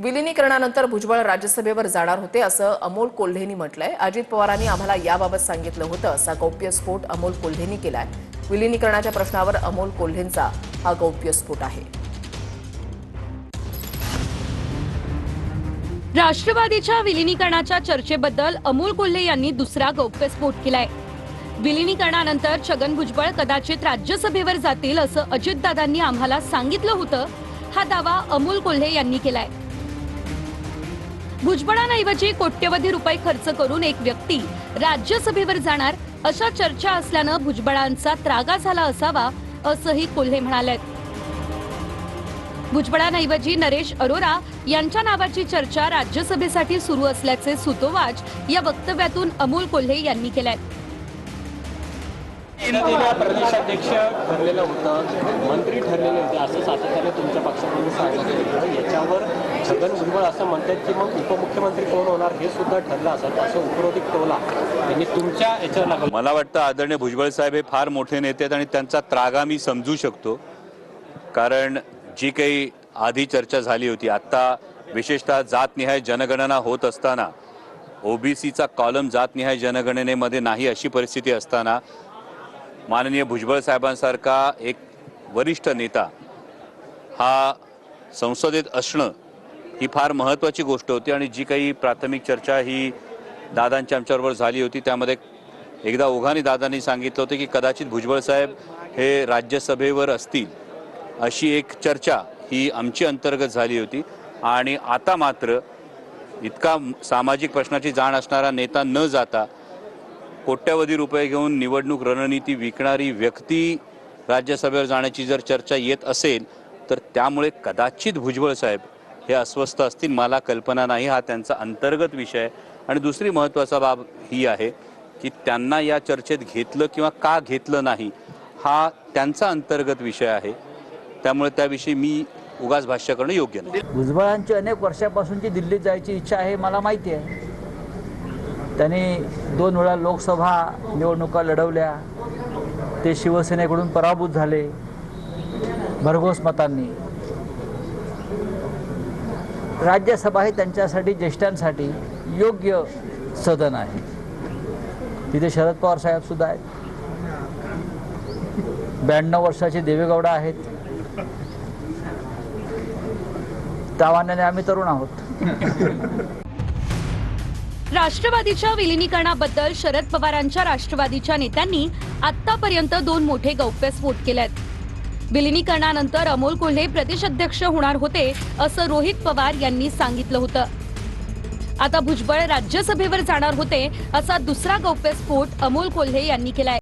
विलीनीकरणानंतर भुजबळ राज्यसभेवर जाणार होते असं अमोल कोल्हेंनी म्हटलंय। अजित पवारांनी आम्हाला याबाबत सांगितलं होतं असा गौप्यस्फोट अमोल कोल्हेंनी केलाय। विलीनीकरणाच्या प्रश्नावर अमोल कोल्हेंचा हा गौप्यस्फोट आहे। राष्ट्रवादीच्या विलीनीकरणाच्या चर्चेबद्दल अमोल कोल्हे यांनी दुसरा गौप्यस्फोट केलाय। विलीनीकरणानंतर छगन भुजबळ कदाचित राज्यसभेवर जातील असं अजितदादांनी आम्हाला सांगितलं होतं, हा दावा अमोल कोल्हे यांनी केलाय। भुजबळांऐवजी कोट्यवधी रुपये खर्च करून एक व्यक्ती राज्यसभेवर जाणार अशा चर्चा असल्यानं भुजबळांचा त्रागा झाला असावा असंही कोल्हे म्हणालेत। भुजबळांऐवजी नरेश अरोरा यांच्या नावाची चर्चा राज्यसभेसाठी सुरू असल्याचे सुतोवाच या वक्तव्यातून अमोल कोल्हे यांनी केलाय। प्रदेशाध्यक्ष ठरलेलं होतं, मंत्री ठरलेले होते असं सातत्याने तुमच्या पक्षाकडून सांगितलं। याच्यावर छगन भुजबळ असं म्हणतात की मग उपमुख्यमंत्री कोण होणार हे सुद्धा ठरलं असं उपरोधिक टोला त्यांनी तुमच्या याच्यावर लागला। मला वाटतं आदरणीय भुजबळ साहेब हे फार मोठे नेते आहेत आणि त्यांचा त्रागा मी समजू शकतो, कारण जी काही आधी चर्चा झाली होती, आता विशेषतः जातनिहाय जनगणना होत असताना ओबीसीचा कॉलम जातनिहाय जनगणनेमध्ये नाही अशी परिस्थिती असताना माननीय भुजबळ साहेबांसारखा एक वरिष्ठ नेता हा संसदेत असणं ही फार महत्त्वाची गोष्ट होती। आणि जी काही प्राथमिक चर्चा ही दादांच्या आमच्याबरोबर झाली होती त्यामध्ये एकदा ओघाने दादांनी सांगितलं होतं की कदाचित भुजबळ साहेब हे राज्यसभेवर असतील अशी एक चर्चा ही आमची अंतर्गत झाली होती। आणि आता मात्र इतका सामाजिक प्रश्नाची जाण असणारा नेता न जाता कोट्यवधी रुपये घेऊन निवडणूक रणनीती विकणारी व्यक्ती राज्यसभेवर जाण्याची जर चर्चा येत असेल तर त्यामुळे कदाचित भुजबळ साहेब हे अस्वस्थ असतील, मला कल्पना नाही। हा त्यांचा अंतर्गत विषय आहे। आणि दुसरी महत्त्वाचा बाब ही आहे की त्यांना या चर्चेत घेतलं किंवा का घेतलं नाही हा त्यांचा अंतर्गत विषय आहे, त्यामुळे त्याविषयी मी उगाच भाष्य करणं योग्य नाही। भुजबळांची अनेक वर्षापासूनची दिल्लीत जायची इच्छा आहे, मला माहिती आहे। त्यांनी 2 वेळा लोकसभा निवडणुका लढवल्या, ते शिवसेनेकडून पराभूत झाले भरघोस मतांनी। राज्यसभा ही त्यांच्यासाठी, ज्येष्ठांसाठी योग्य सदन आहे। तिथे शरद पवार साहेब सुद्धा आहेत, 92 वर्षाचे देवेगौडा आहेत। त्या मानाने आम्ही तरुण आहोत। राष्ट्रवादीच्या विलीनीकरणाबद्दल शरद पवारांच्या राष्ट्रवादीच्या नेत्यांनी आतापर्यंत 2 मोठे गौप्यस्फोट केलेत। विलीनीकरणानंतर अमोल कोल्हे प्रदेशाध्यक्ष होणार होते असं रोहित पवार यांनी सांगितलं होतं। आता भुजबळ राज्यसभेवर जाणार होते असा दुसरा गौप्यस्फोट अमोल कोल्हे यांनी केलाय।